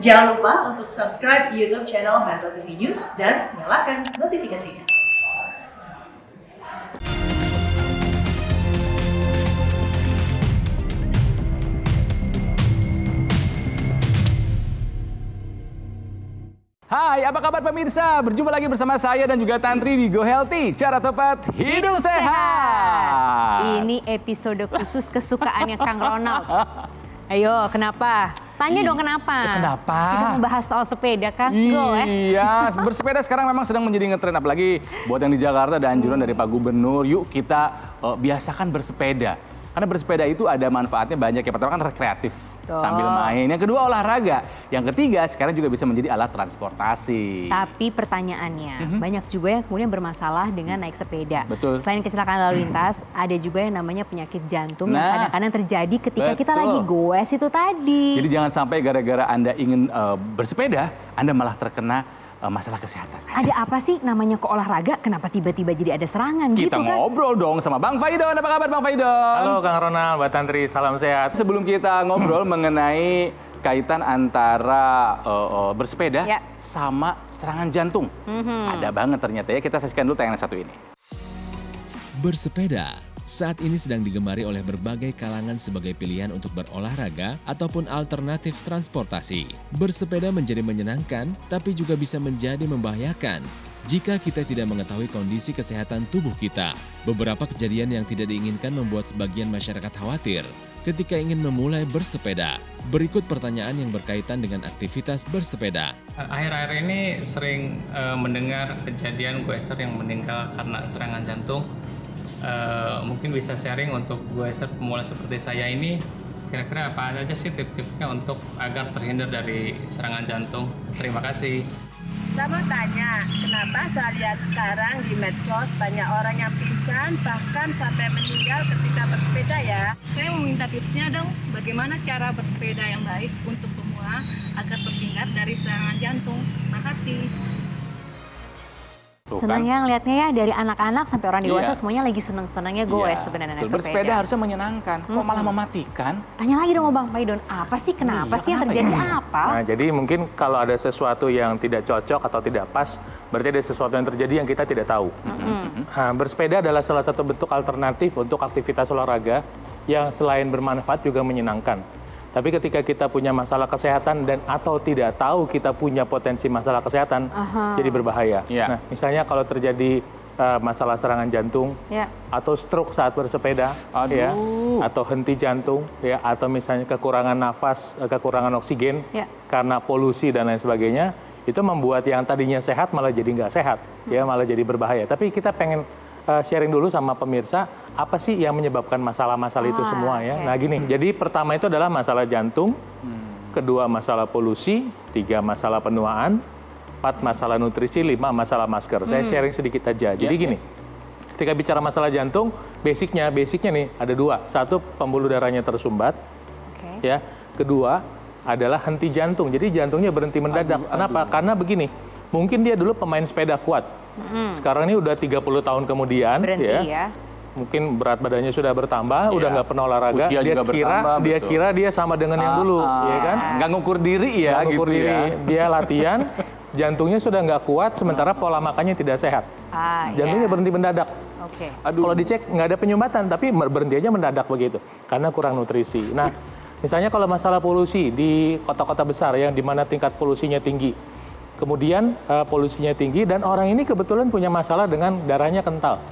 Jangan lupa untuk subscribe YouTube channel Metro TV News dan nyalakan notifikasinya. Hai, apa kabar pemirsa? Berjumpa lagi bersama saya dan juga Tantri di Go Healthy, cara tepat hidup sehat. Ini episode khusus kesukaannya Kang Ronald. Ayo, kenapa? Tanya dong kenapa? Kenapa? Kita membahas soal sepeda, Kang. Goes. Iya, bersepeda sekarang memang sedang menjadi ngetren. Apalagi buat yang di Jakarta ada anjuran dari Pak Gubernur, yuk kita biasakan bersepeda. Karena bersepeda itu ada manfaatnya banyak. Yang pertama kan rekreatif, sambil main. Yang kedua olahraga. Yang ketiga sekarang juga bisa menjadi alat transportasi. Tapi pertanyaannya, banyak juga yang kemudian bermasalah dengan naik sepeda. Betul. Selain kecelakaan lalu lintas, ada juga yang namanya penyakit jantung yang kadang-kadang terjadi ketika kita lagi goes itu tadi. Jadi jangan sampai gara-gara Anda ingin bersepeda, Anda malah terkena masalah kesehatan. Ada apa sih namanya kok olahraga? Kenapa tiba-tiba jadi ada serangan Kita gitu kan? ngobrol dong sama Bang Faidon. Apa kabar Bang Faidon? Halo Kang Ronald, Mbak Tantri, salam sehat. Sebelum kita ngobrol mengenai kaitan antara bersepeda sama serangan jantung. Ada banget ternyata ya. Kita saksikan dulu tayangan satu ini. Bersepeda saat ini sedang digemari oleh berbagai kalangan sebagai pilihan untuk berolahraga ataupun alternatif transportasi. Bersepeda menjadi menyenangkan, tapi juga bisa menjadi membahayakan jika kita tidak mengetahui kondisi kesehatan tubuh kita. Beberapa kejadian yang tidak diinginkan membuat sebagian masyarakat khawatir ketika ingin memulai bersepeda. Berikut pertanyaan yang berkaitan dengan aktivitas bersepeda. Akhir-akhir ini sering mendengar kejadian goeser yang meninggal karena serangan jantung. Mungkin bisa sharing untuk goeser pemula seperti saya ini, kira-kira apa aja sih tip-tipnya untuk agar terhindar dari serangan jantung? Terima kasih. Saya mau tanya, kenapa saya lihat sekarang di medsos banyak orang yang pingsan bahkan sampai meninggal ketika bersepeda ya? Saya mau minta tipsnya dong, bagaimana cara bersepeda yang baik untuk pemula agar terhindar dari serangan jantung. Makasih. Senangnya ngeliatnya ya dari anak-anak sampai orang dewasa semuanya lagi seneng-senengnya goes sebenarnya naik sepeda. Bersepeda harusnya menyenangkan, kok malah mematikan? Tanya lagi dong Bang Faidon, apa sih kenapa sih yang terjadi apa? Nah, jadi mungkin kalau ada sesuatu yang tidak cocok atau tidak pas, berarti ada sesuatu yang terjadi yang kita tidak tahu. Nah, bersepeda adalah salah satu bentuk alternatif untuk aktivitas olahraga yang selain bermanfaat juga menyenangkan. Tapi ketika kita punya masalah kesehatan dan atau tidak tahu kita punya potensi masalah kesehatan, jadi berbahaya. Nah, misalnya kalau terjadi masalah serangan jantung, atau stroke saat bersepeda, ya, atau henti jantung, ya, atau misalnya kekurangan nafas, kekurangan oksigen, karena polusi dan lain sebagainya, itu membuat yang tadinya sehat malah jadi nggak sehat, ya, malah jadi berbahaya. Tapi kita pengen sharing dulu sama pemirsa, apa sih yang menyebabkan masalah-masalah itu semua ya. Nah gini, jadi pertama itu adalah masalah jantung, kedua masalah polusi, 3 masalah penuaan, 4 masalah nutrisi, 5 masalah masker. Saya sharing sedikit aja. Jadi gini, ketika bicara masalah jantung, basicnya nih ada 2. Satu, pembuluh darahnya tersumbat, ya. Kedua adalah henti jantung, jadi jantungnya berhenti mendadak. Kenapa? Karena begini, mungkin dia dulu pemain sepeda kuat. Sekarang ini udah 30 tahun kemudian, berhenti, ya. Mungkin berat badannya sudah bertambah, udah nggak pernah olahraga. Dia kira dia sama dengan yang dulu, ya kan? Nggak ngukur diri ya, nggak ngukur gitu diri. Ya. Dia latihan, jantungnya sudah nggak kuat, sementara pola makannya tidak sehat. Jantungnya berhenti mendadak. Kalau dicek nggak ada penyumbatan, tapi berhenti aja mendadak begitu, karena kurang nutrisi. Nah, misalnya kalau masalah polusi di kota-kota besar yang dimana tingkat polusinya tinggi. Kemudian polusinya tinggi dan orang ini kebetulan punya masalah dengan darahnya kental.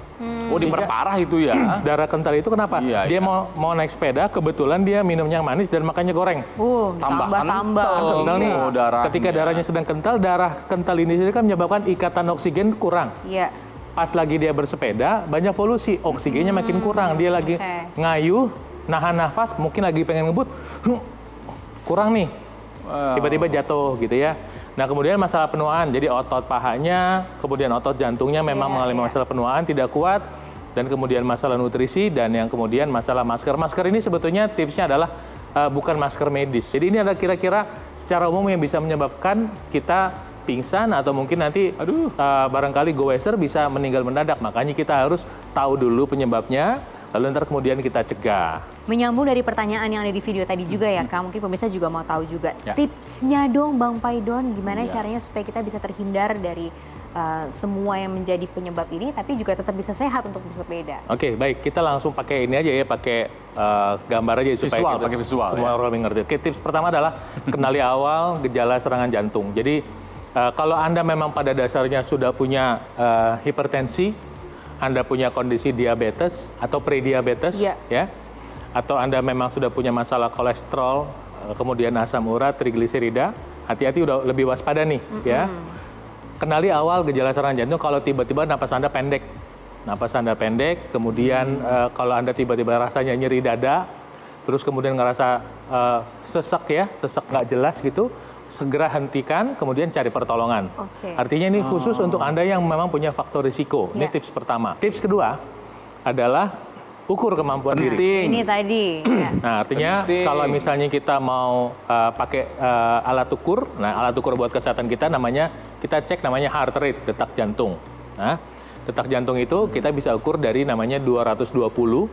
Oh, diperparah itu ya? Darah kental itu kenapa? Dia mau naik sepeda, kebetulan dia minumnya manis dan makannya goreng. Tambah kental nih. Ketika darahnya sedang kental, darah kental ini kan menyebabkan ikatan oksigen kurang. Pas lagi dia bersepeda, banyak polusi, oksigennya makin kurang. Dia lagi ngayuh, nahan nafas, mungkin lagi pengen ngebut, kurang nih. Tiba-tiba jatuh gitu ya. Nah kemudian masalah penuaan, jadi otot pahanya, kemudian otot jantungnya memang mengalami masalah penuaan, tidak kuat, dan kemudian masalah nutrisi, dan yang kemudian masalah masker. Masker ini sebetulnya tipsnya adalah bukan masker medis. Jadi ini adalah kira-kira secara umum yang bisa menyebabkan kita pingsan atau mungkin nanti barangkali goeser bisa meninggal mendadak. Makanya kita harus tahu dulu penyebabnya, lalu ntar kemudian kita cegah. Menyambung dari pertanyaan yang ada di video tadi juga ya Kak, mungkin pemirsa juga mau tahu juga. Ya. Tipsnya dong Bang Paidon, gimana Iya. caranya supaya kita bisa terhindar dari semua yang menjadi penyebab ini, tapi juga tetap bisa sehat untuk bersepeda. Oke, baik. Kita langsung pakai ini aja ya, pakai gambar aja supaya Visual, kita pakai visual, semua ya. orang lebih ngerti. Oke, tips pertama adalah kenali awal gejala serangan jantung. Jadi kalau Anda memang pada dasarnya sudah punya hipertensi, Anda punya kondisi diabetes atau prediabetes, Iya. ya, atau Anda memang sudah punya masalah kolesterol, kemudian asam urat, trigliserida, hati-hati udah lebih waspada nih, ya. Kenali awal gejala serangan jantung kalau tiba-tiba napas Anda pendek. Napas Anda pendek, kemudian kalau Anda tiba-tiba rasanya nyeri dada, terus kemudian ngerasa sesak ya, sesak nggak jelas gitu, segera hentikan, kemudian cari pertolongan. Oke. Artinya ini khusus untuk Anda yang memang punya faktor risiko. Ini Ya. tips pertama. Tips kedua adalah ukur kemampuan diri. Ini tadi. Ya. Nah, artinya Penting. kalau misalnya kita mau pakai alat ukur, nah alat ukur buat kesehatan kita namanya, kita cek namanya heart rate, detak jantung. Nah, detak jantung itu kita bisa ukur dari namanya 220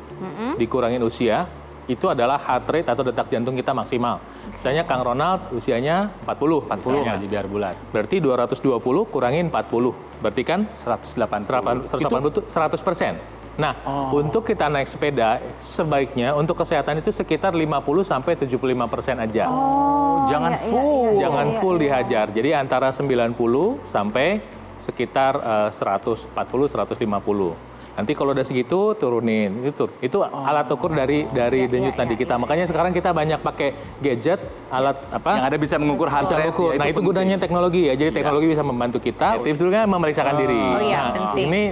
dikurangin usia, itu adalah heart rate atau detak jantung kita maksimal. Misalnya Kang Ronald usianya 40 40 misalnya. aja biar bulat. Berarti 220 kurangin 40, berarti kan 180. 180 itu 100%. Nah, untuk kita naik sepeda, sebaiknya untuk kesehatan itu sekitar 50-75% aja. Jangan iya, iya, full. iya, Jangan iya, full iya. dihajar. Jadi antara 90 sampai sekitar 140-150. Nanti kalau udah segitu turunin. Itu alat ukur dari denyut nadi kita. Makanya sekarang kita banyak pakai gadget, alat apa? Yang ada bisa mengukur heart Bisa rate. mengukur. ya, Nah, itu penting. gunanya teknologi ya. Jadi teknologi bisa membantu kita. Tips dulunya memeriksakan diri. Oh iya, Nah, penting. ini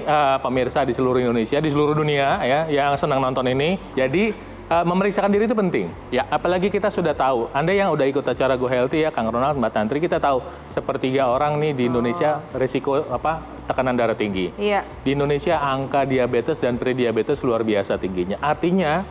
pemirsa di seluruh Indonesia, di seluruh dunia ya, yang senang nonton ini. Jadi memeriksakan diri itu penting. Ya. Apalagi kita sudah tahu. Anda yang udah ikut acara Go Healthy ya, Kang Ronald, Mbak Tantri, kita tahu sepertiga orang nih di Indonesia risiko tekanan darah tinggi. Iya. Di Indonesia angka diabetes dan prediabetes luar biasa tingginya. Artinya,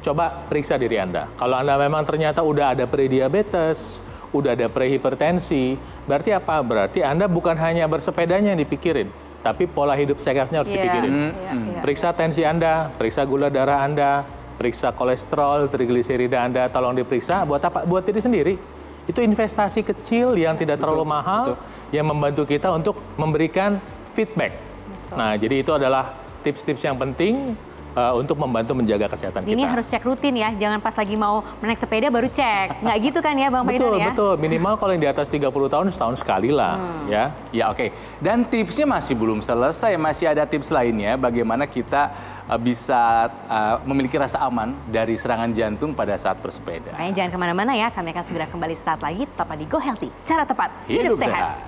coba periksa diri Anda. Kalau Anda memang ternyata udah ada prediabetes, udah ada prehipertensi, berarti apa? Berarti Anda bukan hanya bersepedanya yang dipikirin, tapi pola hidup sehatnya harus Iya. dipikirin. Iya. Periksa tensi Anda, periksa gula darah Anda, periksa kolesterol, trigliserida Anda, tolong diperiksa. Buat apa? Buat diri sendiri. Itu investasi kecil yang tidak terlalu mahal, yang membantu kita untuk memberikan feedback. Nah, jadi itu adalah tips-tips yang penting untuk membantu menjaga kesehatan kita. Ini harus cek rutin ya, jangan pas lagi mau naik sepeda baru cek. Nggak gitu kan ya Bang Paidon Betul, ya? betul. Minimal kalau yang di atas 30 tahun, setahun sekali lah. Ya. Ya oke. Dan tipsnya masih belum selesai, masih ada tips lainnya bagaimana kita bisa memiliki rasa aman dari serangan jantung pada saat bersepeda. Makanya jangan kemana-mana ya, kami akan segera kembali saat lagi, tetap di Go Healthy. Cara tepat, hidup sehat.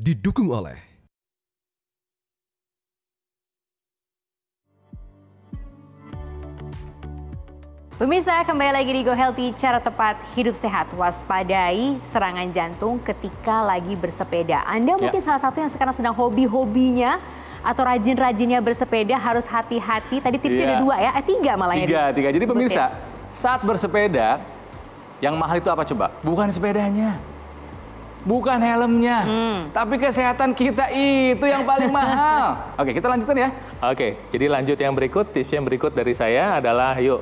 Didukung oleh Pemirsa, kembali lagi di Go Healthy, cara tepat hidup sehat. Waspadai serangan jantung ketika lagi bersepeda. Anda mungkin salah satu yang sekarang sedang hobi-hobinya atau rajin-rajinnya bersepeda, harus hati-hati. Tadi tipsnya ada 2 ya, 3 malah ya. 3. Jadi pemirsa, saat bersepeda, yang mahal itu apa coba? Bukan sepedanya. Bukan helmnya, tapi kesehatan kita itu yang paling mahal. Oke, kita lanjutkan ya. Oke, jadi lanjut yang berikut, tips yang berikut dari saya adalah yuk,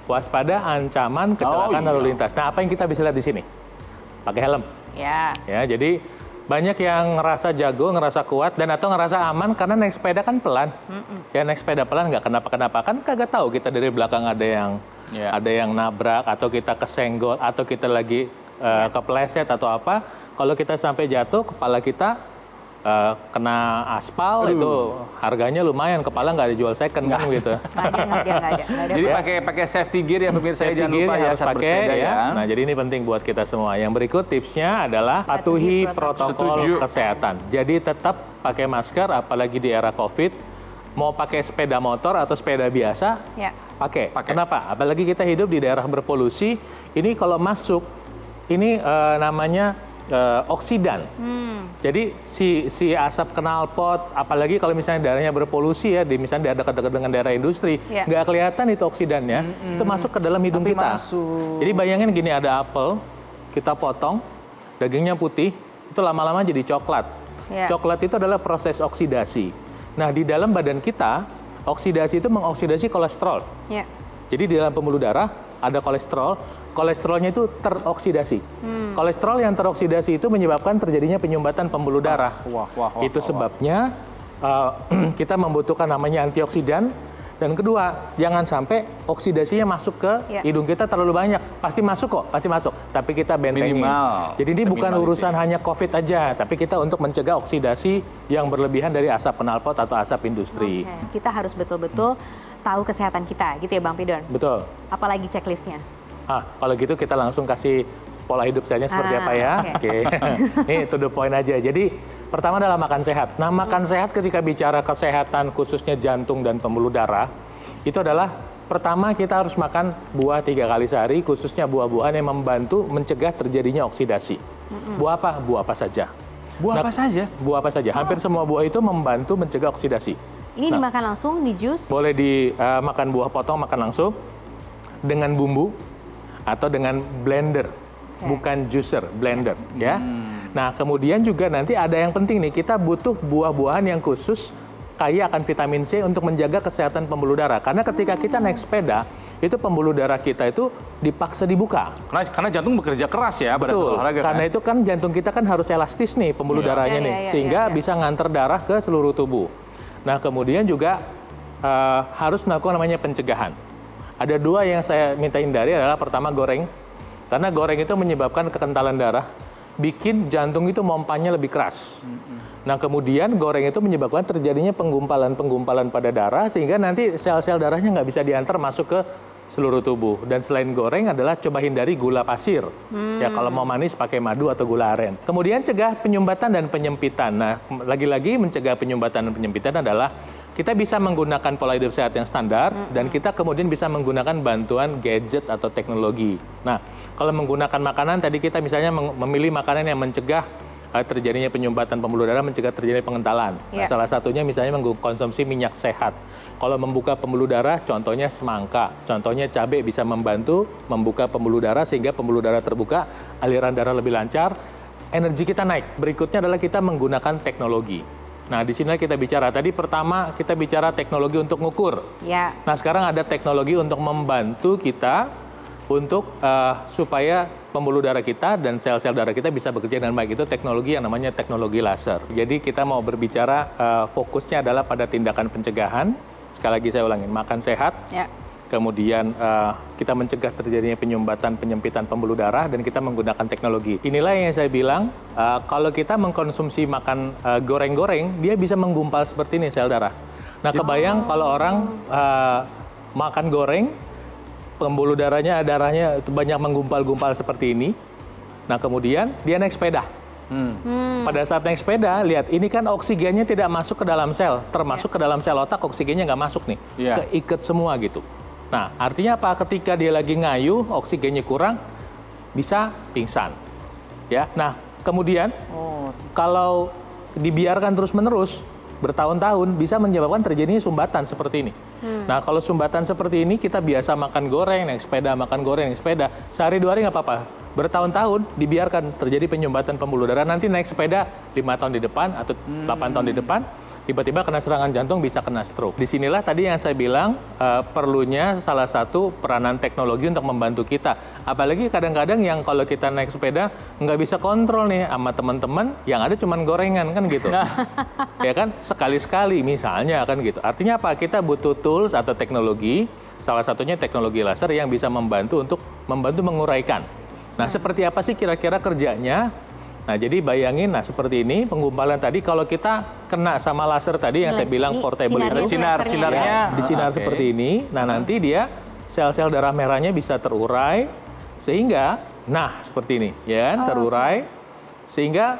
waspada ancaman kecelakaan lalu lintas. Nah, apa yang kita bisa lihat di sini? Pakai helm. Ya. Ya, jadi banyak yang ngerasa jago, ngerasa kuat, dan atau ngerasa aman karena naik sepeda kan pelan. Ya, naik sepeda pelan nggak kenapa-kenapa. Kan kagak tahu kita dari belakang ada yang nabrak, atau kita kesenggol, atau kita lagi kepleset atau apa. Kalau kita sampai jatuh, kepala kita kena aspal, itu harganya lumayan. Kepala nggak dijual second kan gitu. Nggak ada. Jadi pakai safety gear ya pemirsa, Safety jangan gear lupa ya harus saat pakai bersepeda ya. Nah, jadi ini penting buat kita semua. Yang berikut tipsnya adalah patuhi protokol Setuju. kesehatan. Jadi tetap pakai masker, apalagi di era COVID. Mau pakai sepeda motor atau sepeda biasa, Ya. pakai. Kenapa? Apalagi kita hidup di daerah berpolusi. Ini kalau masuk, ini namanya oksidan. Jadi si asap knalpot, apalagi kalau misalnya darahnya berpolusi ya, misalnya dekat-dekat dengan daerah industri, nggak kelihatan itu oksidannya, itu masuk ke dalam hidung kita. Jadi bayangin gini, ada apel, kita potong, dagingnya putih, itu lama-lama jadi coklat. Coklat itu adalah proses oksidasi. Nah, di dalam badan kita, oksidasi itu mengoksidasi kolesterol. Jadi di dalam pembuluh darah ada kolesterol, kolesterolnya itu teroksidasi. Kolesterol yang teroksidasi itu menyebabkan terjadinya penyumbatan pembuluh darah. Itu sebabnya kita membutuhkan namanya antioksidan. Dan kedua, jangan sampai oksidasinya masuk ke hidung kita terlalu banyak. Pasti masuk kok, pasti masuk. Tapi kita bentengin. Jadi ini bukan urusan hanya COVID aja, tapi kita untuk mencegah oksidasi yang berlebihan dari asap knalpot atau asap industri. Kita harus betul-betul tahu kesehatan kita, gitu ya Bang Pidon? Betul. Apalagi checklistnya? Kalau gitu kita langsung kasih pola hidup sehatnya seperti apa ya. Ini to the point aja. Jadi pertama adalah makan sehat. Nah, makan sehat ketika bicara kesehatan khususnya jantung dan pembuluh darah, itu adalah pertama kita harus makan buah 3 kali sehari, khususnya buah-buahan yang membantu mencegah terjadinya oksidasi. Buah apa? Buah apa saja. Buah apa saja? Buah apa saja. Hampir semua buah itu membantu mencegah oksidasi. Ini dimakan langsung, di jus? Boleh dimakan buah potong, makan langsung, dengan bumbu, atau dengan blender. Bukan juicer, blender, ya. Nah, kemudian juga nanti ada yang penting nih, kita butuh buah-buahan yang khusus kaya akan vitamin C untuk menjaga kesehatan pembuluh darah. Karena ketika kita naik sepeda, itu pembuluh darah kita itu dipaksa dibuka. Karena jantung bekerja keras ya pada olahraga. Karena itu kan jantung kita kan harus elastis nih pembuluh darahnya nih, sehingga bisa nganter darah ke seluruh tubuh. Nah, kemudian juga harus melakukan namanya pencegahan. Ada 2 yang saya minta hindari adalah pertama goreng. Karena goreng itu menyebabkan kekentalan darah, bikin jantung itu mompanya lebih keras. Nah, kemudian goreng itu menyebabkan terjadinya penggumpalan pada darah, sehingga nanti sel-sel darahnya nggak bisa diantar masuk ke seluruh tubuh. Dan selain goreng adalah coba hindari gula pasir. Ya, kalau mau manis pakai madu atau gula aren. Kemudian cegah penyumbatan dan penyempitan. Nah, lagi-lagi mencegah penyumbatan dan penyempitan adalah kita bisa menggunakan pola hidup sehat yang standar, dan kita kemudian bisa menggunakan bantuan gadget atau teknologi. Nah, kalau menggunakan makanan, tadi kita misalnya memilih makanan yang mencegah terjadinya penyumbatan pembuluh darah, mencegah terjadinya pengentalan. Nah, salah satunya misalnya mengkonsumsi minyak sehat. Kalau membuka pembuluh darah, contohnya semangka, contohnya cabai bisa membantu membuka pembuluh darah, sehingga pembuluh darah terbuka, aliran darah lebih lancar, energi kita naik. Berikutnya adalah kita menggunakan teknologi. Nah, di sini kita bicara, tadi pertama kita bicara teknologi untuk ngukur. Nah, sekarang ada teknologi untuk membantu kita untuk supaya pembuluh darah kita dan sel-sel darah kita bisa bekerja dengan baik. Itu teknologi yang namanya teknologi laser. Jadi kita mau berbicara fokusnya adalah pada tindakan pencegahan. Sekali lagi saya ulangin, makan sehat. Kemudian kita mencegah terjadinya penyumbatan, penyempitan pembuluh darah, dan kita menggunakan teknologi. Inilah yang saya bilang, kalau kita mengkonsumsi makan goreng-goreng, dia bisa menggumpal seperti ini sel darah. Nah, kebayang kalau orang makan goreng, pembuluh darahnya banyak menggumpal-gumpal seperti ini. Nah, kemudian dia naik sepeda. Pada saat naik sepeda, lihat, ini kan oksigennya tidak masuk ke dalam sel, termasuk ke dalam sel otak, oksigennya nggak masuk nih, keikat semua gitu. Nah, artinya apa? Ketika dia lagi ngayuh, oksigennya kurang, bisa pingsan. Ya, nah kemudian kalau dibiarkan terus-menerus bertahun-tahun, bisa menyebabkan terjadinya sumbatan seperti ini. Nah, kalau sumbatan seperti ini, kita biasa makan goreng, naik sepeda, makan goreng, naik sepeda, sehari 2 hari nggak apa-apa. Bertahun-tahun dibiarkan terjadi penyumbatan pembuluh darah, nanti naik sepeda 5 tahun di depan atau 8 tahun di depan, tiba-tiba kena serangan jantung, bisa kena stroke. Disinilah tadi yang saya bilang perlunya salah satu peranan teknologi untuk membantu kita. Apalagi kadang-kadang yang kalau kita naik sepeda nggak bisa kontrol nih sama teman-teman, yang ada cuma gorengan kan gitu. Ya kan, sekali-sekali misalnya kan gitu. Artinya apa? Kita butuh tools atau teknologi, salah satunya teknologi laser yang bisa membantu untuk menguraikan. Nah, seperti apa sih kira-kira kerjanya? Nah, jadi bayangin, nah seperti ini penggumpalan tadi, kalau kita kena sama laser tadi yang saya bilang portable itu, sinarnya disinar seperti ini, nah nanti dia sel-sel darah merahnya bisa terurai, sehingga, nah seperti ini, ya kan, terurai, sehingga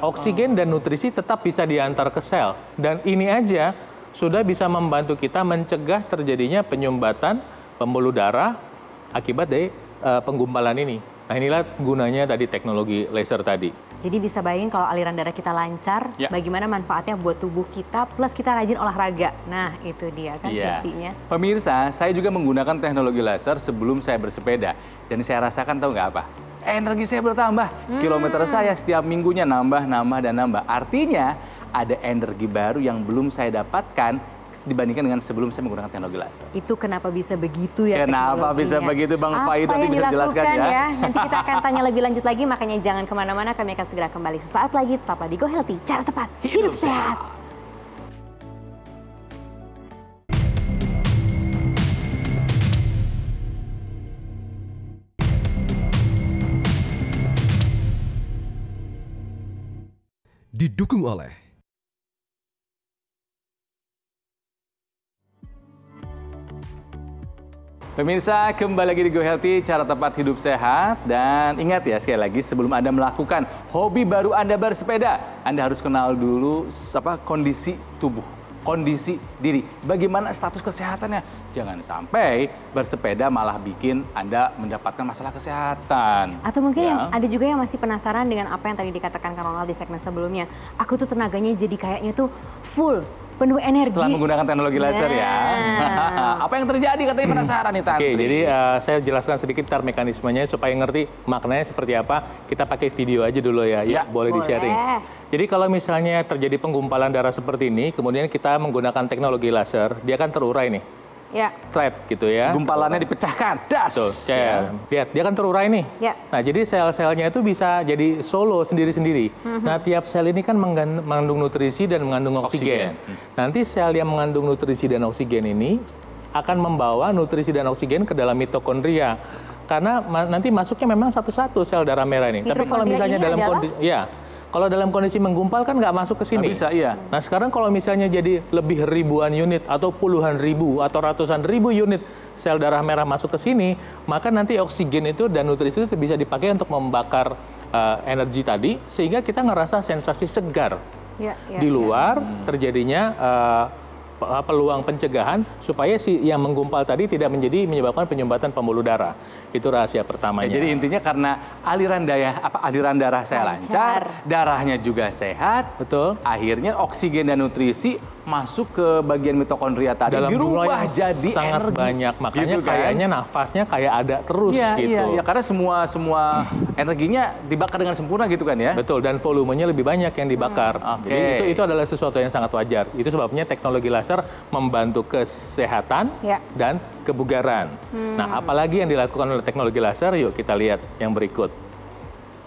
oksigen dan nutrisi tetap bisa diantar ke sel. Dan ini aja sudah bisa membantu kita mencegah terjadinya penyumbatan pembuluh darah akibat dari penggumpalan ini. Nah, inilah gunanya tadi teknologi laser tadi. Jadi bisa bayangin kalau aliran darah kita lancar, bagaimana manfaatnya buat tubuh kita, plus kita rajin olahraga. Nah, itu dia kan kuncinya. Pemirsa, saya juga menggunakan teknologi laser sebelum saya bersepeda. Dan saya rasakan, tahu nggak apa? Energi saya bertambah. Kilometer saya setiap minggunya nambah, dan nambah. Artinya, ada energi baru yang belum saya dapatkan dibandingkan dengan sebelum saya menggunakan teknologi laser. Itu kenapa bisa begitu ya? Kenapa bisa begitu, Bang Fahid? Nanti bisa jelaskan ya. Nanti kita akan tanya lebih lanjut lagi, makanya jangan kemana-mana, kami akan segera kembali sesaat lagi. Tetaplah di Go Healthy, cara tepat, hidup sehat. Didukung oleh pemirsa, kembali lagi di Go Healthy, cara tepat hidup sehat. Dan ingat ya, sekali lagi, sebelum Anda melakukan hobi baru Anda bersepeda, Anda harus kenal dulu kondisi tubuh, kondisi diri. Bagaimana status kesehatannya? Jangan sampai bersepeda malah bikin Anda mendapatkan masalah kesehatan. Atau mungkin ada juga yang masih penasaran dengan apa yang tadi dikatakan Kang Ronald di segmen sebelumnya. Aku tuh tenaganya jadi kayaknya tuh full, penuh energi. Setelah menggunakan teknologi laser ya. Apa yang terjadi, katanya penasaran nih Tantri. Oke, jadi saya jelaskan sedikit mekanismenya supaya ngerti maknanya seperti apa. Kita pakai video aja dulu ya. Boleh di-sharing. Jadi kalau misalnya terjadi penggumpalan darah seperti ini, kemudian kita menggunakan teknologi laser, dia akan terurai nih. Thread gitu ya. Gumpalannya dipecahkan. Das. Tuh, lihat, dia kan terurai nih. Nah, jadi sel-selnya itu bisa jadi solo sendiri-sendiri. Nah, tiap sel ini kan mengandung nutrisi dan mengandung oksigen. Nanti sel yang mengandung nutrisi dan oksigen ini akan membawa nutrisi dan oksigen ke dalam mitokondria. Karena nanti masuknya memang satu-satu sel darah merah ini. Tapi kalau misalnya dalam kondisi kalau dalam kondisi menggumpal kan nggak masuk ke sini. Nggak bisa, Nah sekarang kalau misalnya jadi lebih ribuan unit atau puluhan ribu atau ratusan ribu unit sel darah merah masuk ke sini, maka nanti oksigen itu dan nutrisi itu bisa dipakai untuk membakar energi tadi, sehingga kita ngerasa sensasi segar. Di luar terjadinya peluang pencegahan supaya si yang menggumpal tadi tidak menyebabkan penyumbatan pembuluh darah. Itu rahasia pertamanya. Jadi intinya karena aliran darah saya lancar, darahnya juga sehat, akhirnya oksigen dan nutrisi masuk ke bagian mitokondria tadi, dalam dirubah jadi sangat energi. Banyak, makanya gitu kan? kayaknya nafasnya kayak ada terus gitu. Iya, karena semua energinya dibakar dengan sempurna gitu kan ya. Betul, dan volumenya lebih banyak yang dibakar. Jadi itu adalah sesuatu yang sangat wajar. Itu sebabnya teknologi laser membantu kesehatan dan kebugaran. Nah, apalagi yang dilakukan oleh teknologi laser? Yuk kita lihat yang berikut.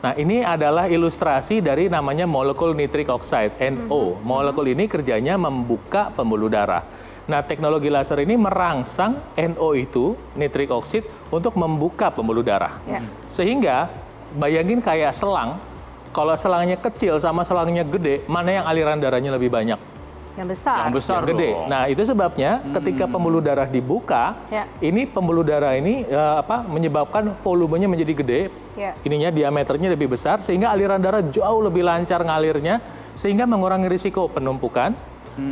Nah, ini adalah ilustrasi dari namanya molekul nitric oxide, NO. Molekul ini kerjanya membuka pembuluh darah. Nah, teknologi laser ini merangsang NO itu, nitric oxide, untuk membuka pembuluh darah. Sehingga, bayangin kayak selang, kalau selangnya kecil sama selangnya gede, mana yang aliran darahnya lebih banyak? Yang besar. Yang besar, gede. Nah, itu sebabnya ketika pembuluh darah dibuka, ini pembuluh darah ini menyebabkan volumenya menjadi gede, ininya diameternya lebih besar, sehingga aliran darah jauh lebih lancar ngalirnya, sehingga mengurangi risiko penumpukan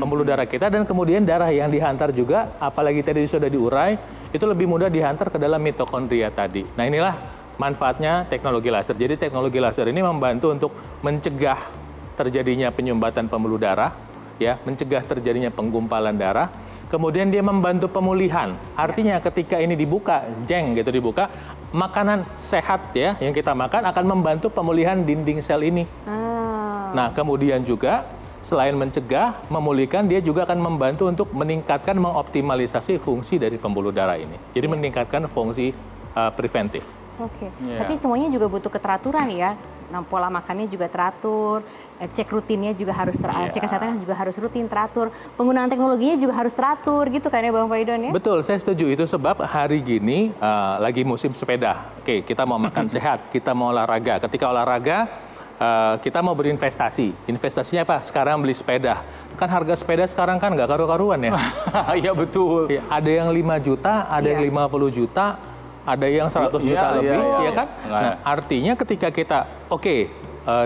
pembuluh darah kita, dan kemudian darah yang dihantar juga, apalagi tadi sudah diurai, itu lebih mudah dihantar ke dalam mitokondria tadi. Nah, inilah manfaatnya teknologi laser. Jadi teknologi laser ini membantu untuk mencegah terjadinya penyumbatan pembuluh darah, mencegah terjadinya penggumpalan darah. Kemudian dia membantu pemulihan. Artinya ketika ini dibuka, dibuka, makanan sehat yang kita makan akan membantu pemulihan dinding sel ini. Nah, kemudian juga selain mencegah, memulihkan, dia juga akan membantu untuk meningkatkan, mengoptimalisasi fungsi dari pembuluh darah ini. Jadi meningkatkan fungsi preventif. Tapi semuanya juga butuh keteraturan ya. Nah, pola makannya juga teratur, cek rutinnya juga harus cek kesehatannya juga harus rutin, teratur. Penggunaan teknologinya juga harus teratur gitu kan ya Bang Faidon ya? Betul, saya setuju. Itu sebab hari gini lagi musim sepeda. Oke, kita mau makan sehat, kita mau olahraga. Ketika olahraga, kita mau berinvestasi. Investasinya apa? Sekarang beli sepeda. Kan harga sepeda sekarang kan nggak karu-karuan ya? Iya betul. Ada yang 5 juta, ada yang 50 juta, ada yang 100 juta lebih, ya kan? Nah, artinya ketika kita,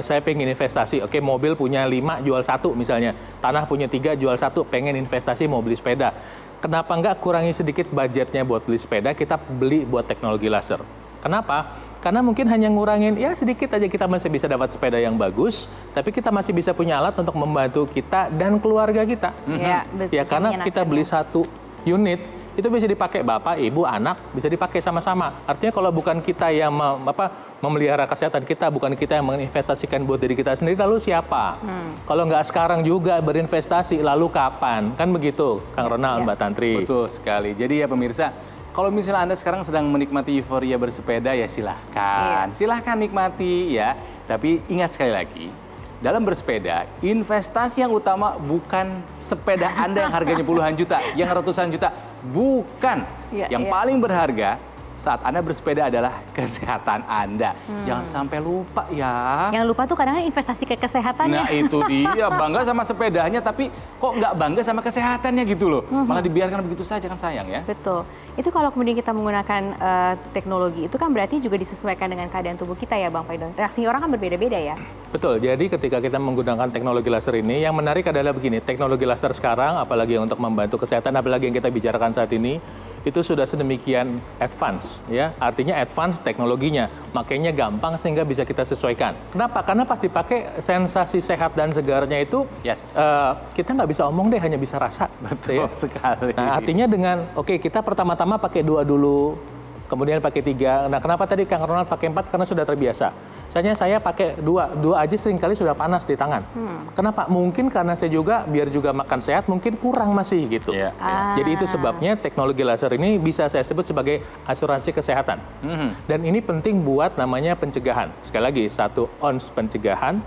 saya pengen investasi, mobil punya 5, jual 1 misalnya, tanah punya 3, jual 1, pengen investasi mau beli sepeda. Kenapa nggak kurangi sedikit budgetnya buat beli sepeda, kita beli buat teknologi laser. Kenapa? Karena mungkin hanya ngurangin, ya sedikit aja kita masih bisa dapat sepeda yang bagus, tapi kita masih bisa punya alat untuk membantu kita dan keluarga kita. Ya, betul. Ya, karena kita beli satu unit, itu bisa dipakai bapak, ibu, anak, bisa dipakai sama-sama. Artinya kalau bukan kita yang memelihara kesehatan kita, bukan kita yang menginvestasikan buat diri kita sendiri, lalu siapa? Kalau nggak sekarang juga berinvestasi, lalu kapan? Kan begitu, Kang Ronald, Mbak Tantri. Betul sekali. Jadi ya pemirsa, kalau misalnya Anda sekarang sedang menikmati euforia bersepeda, ya silahkan. Silahkan nikmati ya. Tapi ingat sekali lagi, dalam bersepeda, investasi yang utama bukan sepeda Anda yang harganya puluhan juta, yang ratusan juta. Bukan. Yang paling berharga saat Anda bersepeda adalah kesehatan Anda. Jangan sampai lupa ya. Yang lupa tuh kadang-kadang investasi ke kesehatannya. Nah itu dia, bangga sama sepedanya tapi kok nggak bangga sama kesehatannya gitu loh. Malah dibiarkan begitu saja, kan sayang ya. Betul. Itu kalau kemudian kita menggunakan teknologi, itu kan berarti juga disesuaikan dengan keadaan tubuh kita ya Bang Faidon. Reaksi orang kan berbeda-beda ya. Betul, jadi ketika kita menggunakan teknologi laser ini, yang menarik adalah begini, teknologi laser sekarang, apalagi untuk membantu kesehatan, apalagi yang kita bicarakan saat ini, itu sudah sedemikian advance, ya. Artinya advance teknologinya, makanya gampang sehingga bisa kita sesuaikan. Kenapa? Karena pas dipakai sensasi sehat dan segarnya itu, kita nggak bisa omong deh, hanya bisa rasa. Betul sekali. Nah, artinya dengan, oke, kita pertama-tama pakai 2 dulu, kemudian pakai 3. Nah, kenapa tadi Kang Ronald pakai 4? Karena sudah terbiasa. Saya pakai 2 aja seringkali sudah panas di tangan. Kenapa? Mungkin karena saya juga, biar juga makan sehat, mungkin kurang masih gitu. Jadi itu sebabnya teknologi laser ini bisa saya sebut sebagai asuransi kesehatan. Dan ini penting buat namanya pencegahan. Sekali lagi, 1 ons pencegahan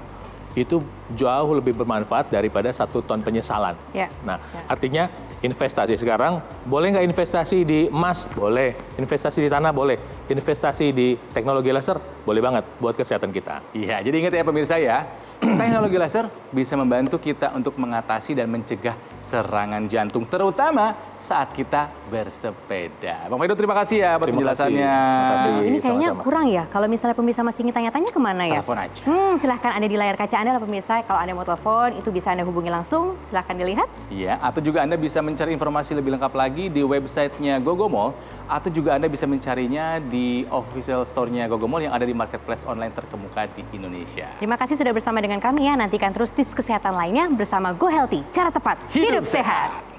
itu jauh lebih bermanfaat daripada 1 ton penyesalan. Nah, artinya investasi sekarang, boleh nggak investasi di emas? Boleh. Investasi di tanah? Boleh. Investasi di teknologi laser? Boleh banget buat kesehatan kita. Iya, jadi ingat ya pemirsa ya, teknologi laser bisa membantu kita untuk mengatasi dan mencegah serangan jantung, terutama saat kita bersepeda. Bang Faidon, terima kasih ya buat penjelasannya. Terima kasih. Ini kayaknya Sama-sama. kurang ya, kalau misalnya pemirsa masih ingin tanya-tanya kemana ya? Telepon aja. Silahkan ada di layar kaca Anda lah pemirsa, kalau Anda mau telepon, itu bisa Anda hubungi langsung, silahkan dilihat. Iya, atau juga Anda bisa mencari informasi lebih lengkap lagi di websitenya Gogomall, atau juga Anda bisa mencarinya di official store-nya Gogomall yang ada di marketplace online terkemuka di Indonesia. Terima kasih sudah bersama dengan kami ya, nantikan terus tips kesehatan lainnya bersama Go Healthy, cara tepat, hidup sehat.